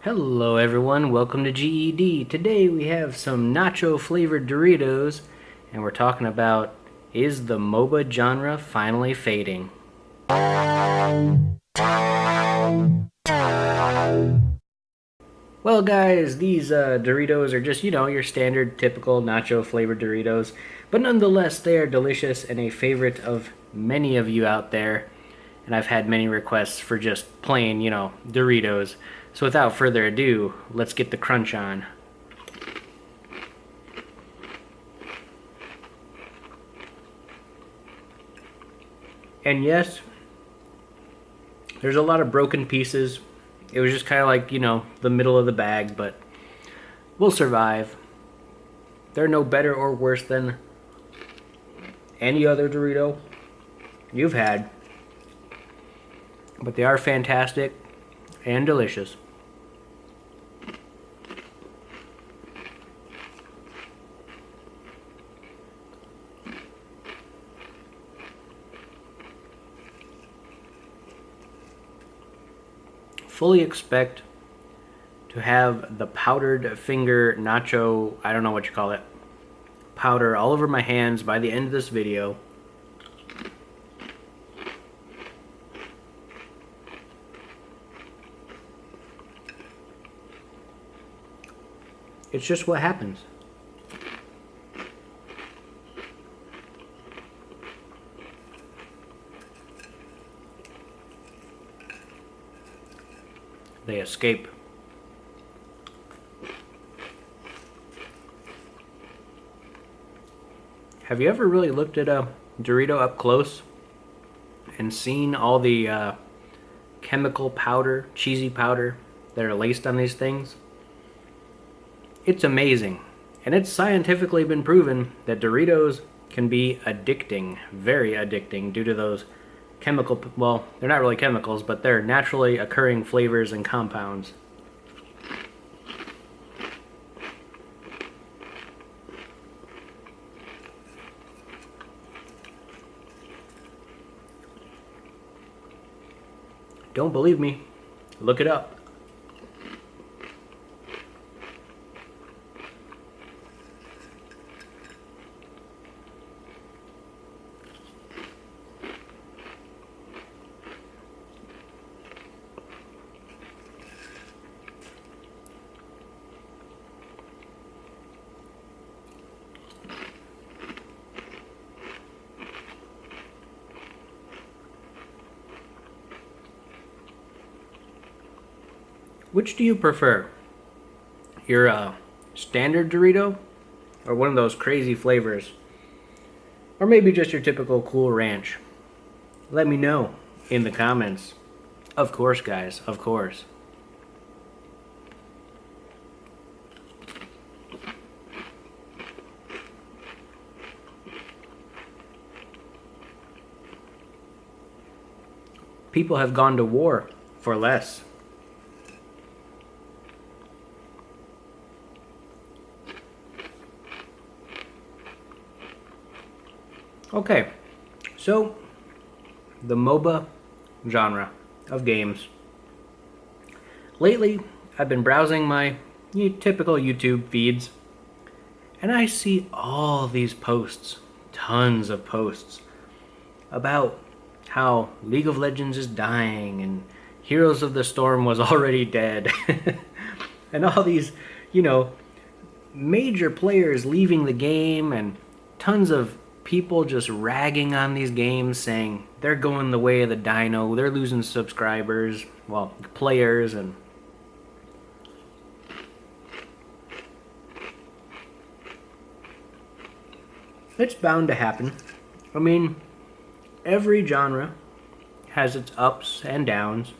Hello everyone, welcome to GED. Today we have some nacho flavored Doritos and we're talking about, is the Moba genre finally fading? Well guys, these Doritos are just, your standard typical nacho flavored Doritos, but nonetheless they are delicious and a favorite of many of you out there. And I've had many requests for just plain, Doritos. So without further ado, let's get the crunch on. And yes, there's a lot of broken pieces. It was just kind of like, the middle of the bag, but we'll survive. They're no better or worse than any other Dorito you've had, but they are fantastic and delicious. Fully expect to have the powdered finger nacho, I don't know what you call it, powder all over my hands by the end of this video. It's just what happens. They escape. Have you ever really looked at a Dorito up close and seen all the chemical powder, cheesy powder that are laced on these things? It's amazing. And it's scientifically been proven that Doritos can be addicting, very addicting, due to those chemical, well, they're not really chemicals, but they're naturally occurring flavors and compounds. Don't believe me? Look it up. Which do you prefer? Your standard Dorito? Or one of those crazy flavors? Or maybe just your typical Cool Ranch? Let me know in the comments. Of course, guys, of course. People have gone to war for less. Okay, so the Moba genre of games. Lately, I've been browsing my typical YouTube feeds, and I see all these posts, tons of posts, about how League of Legends is dying and Heroes of the Storm was already dead. And all these, major players leaving the game, and tons of people just ragging on these games, saying they're going the way of the dino, they're losing subscribers, well, players, and it's bound to happen. I mean, every genre has its ups and downs.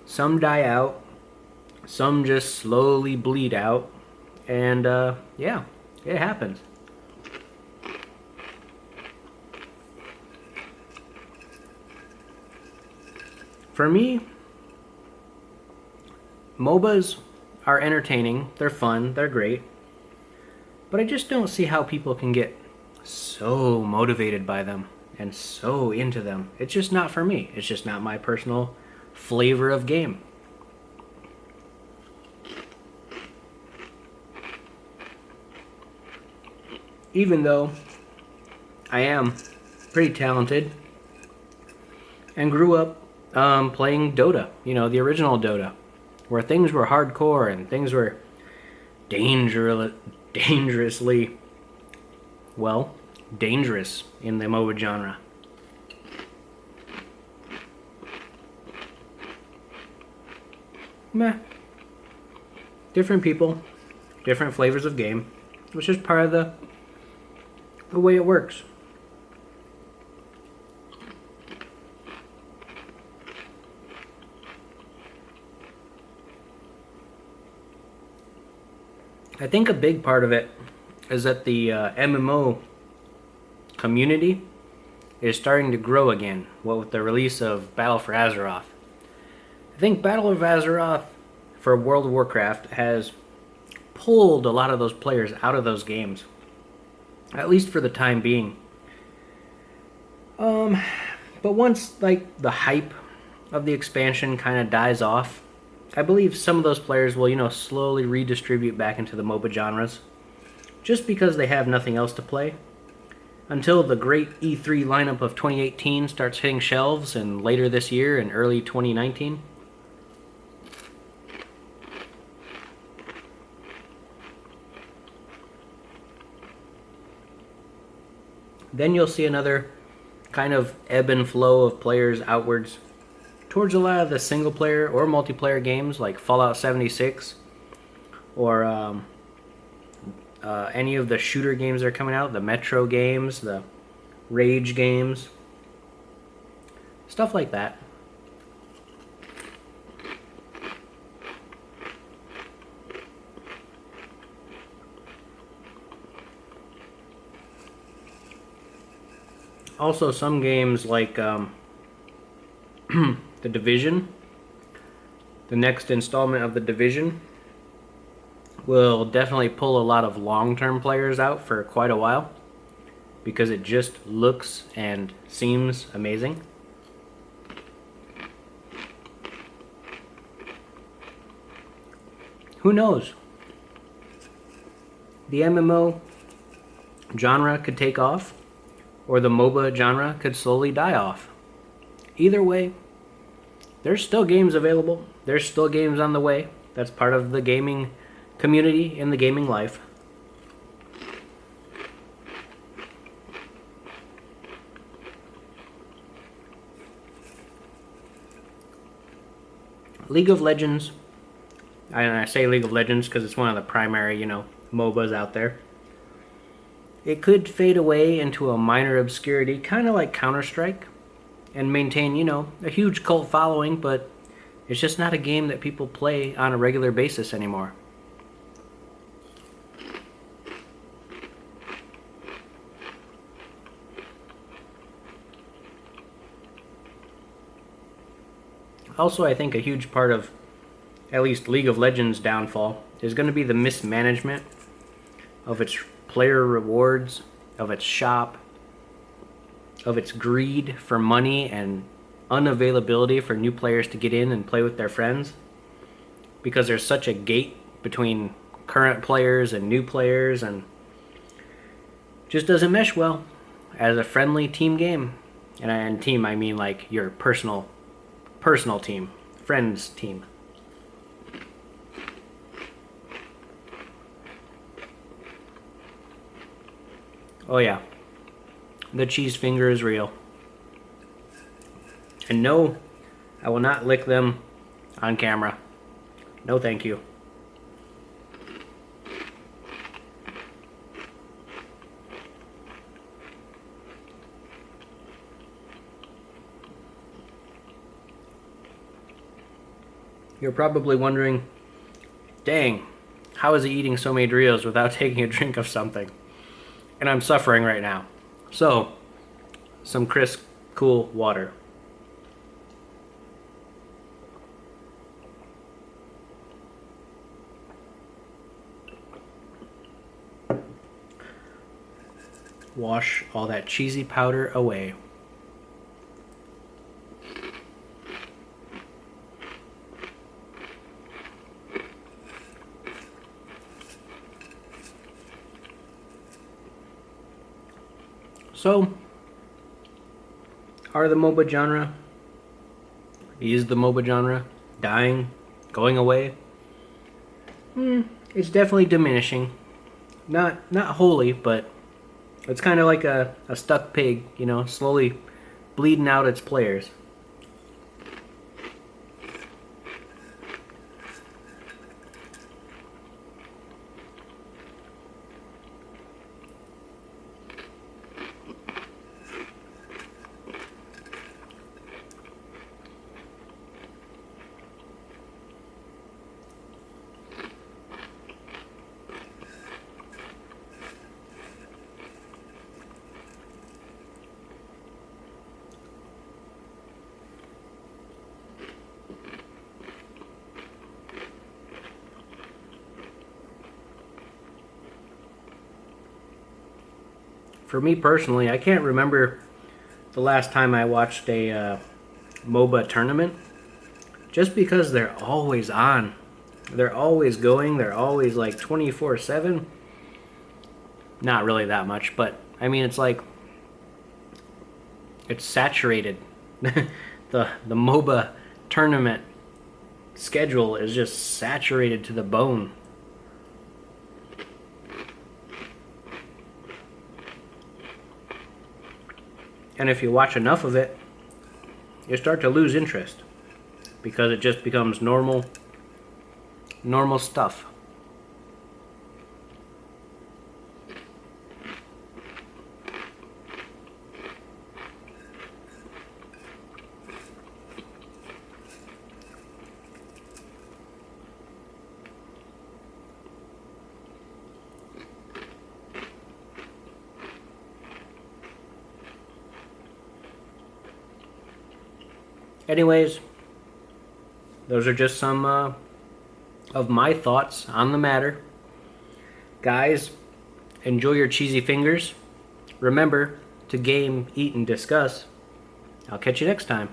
Some die out, some just slowly bleed out, and yeah, it happens. For me, MOBAs are entertaining, they're fun, they're great, but I just don't see how people can get so motivated by them and so into them. It's just not for me. It's just not my personal flavor of game. even though I am pretty talented and grew up playing Dota, you know, the original Dota, where things were hardcore and things were dangerously, well, dangerous in the Moba genre. Meh. Different people, different flavors of game. It's just part of the way it works. I think a big part of it is that the MMO community is starting to grow again, what with the release of Battle for Azeroth. I think Battle of Azeroth for World of Warcraft has pulled a lot of those players out of those games, at least for the time being. But once like the hype of the expansion kind of dies off, I believe some of those players will, you know, slowly redistribute back into the MOBA genres, just because they have nothing else to play. Until the great E3 lineup of 2018 starts hitting shelves, and later this year and early 2019. Then you'll see another kind of ebb and flow of players outwards towards a lot of the single player or multiplayer games like Fallout 76 or any of the shooter games that are coming out, the Metro games, the Rage games, stuff like that. Also, some games like The Division, the next installment of The Division, will definitely pull a lot of long-term players out for quite a while because it just looks and seems amazing. Who knows? The MMO genre could take off, or the MOBA genre could slowly die off. Either way, there's still games available. There's still games on the way. That's part of the gaming community in the gaming life. League of Legends, and I say League of Legends because it's one of the primary, you know, MOBAs out there. It could fade away into a minor obscurity, kind of like Counter-Strike, and maintain, you know, a huge cult following, but it's just not a game that people play on a regular basis anymore. Also, I think a huge part of at least League of Legends' downfall is going to be the mismanagement of its player rewards, of its shop, of its greed for money and unavailability for new players to get in and play with their friends, because there's such a gate between current players and new players, and just doesn't mesh well as a friendly team game. And team, I mean like your personal team, friends team. Oh yeah, the cheese finger is real. And no, I will not lick them on camera. No thank you. You're probably wondering, dang, how is he eating so many Doritos without taking a drink of something? And I'm suffering right now. So, some crisp, cool water. Wash all that cheesy powder away. So, are the MOBA genre, is the MOBA genre dying, going away? It's definitely diminishing. Not wholly, but it's kind of like a stuck pig, you know, slowly bleeding out its players. For me personally, I can't remember the last time I watched a MOBA tournament. Just because they're always on, they're always going, they're always like 24/7. Not really that much, but I mean, it's like it's saturated. The MOBA tournament schedule is just saturated to the bone. And if you watch enough of it, you start to lose interest because it just becomes normal stuff. Anyways, those are just some of my thoughts on the matter. Guys, enjoy your cheesy fingers. Remember to game, eat, and discuss. I'll catch you next time.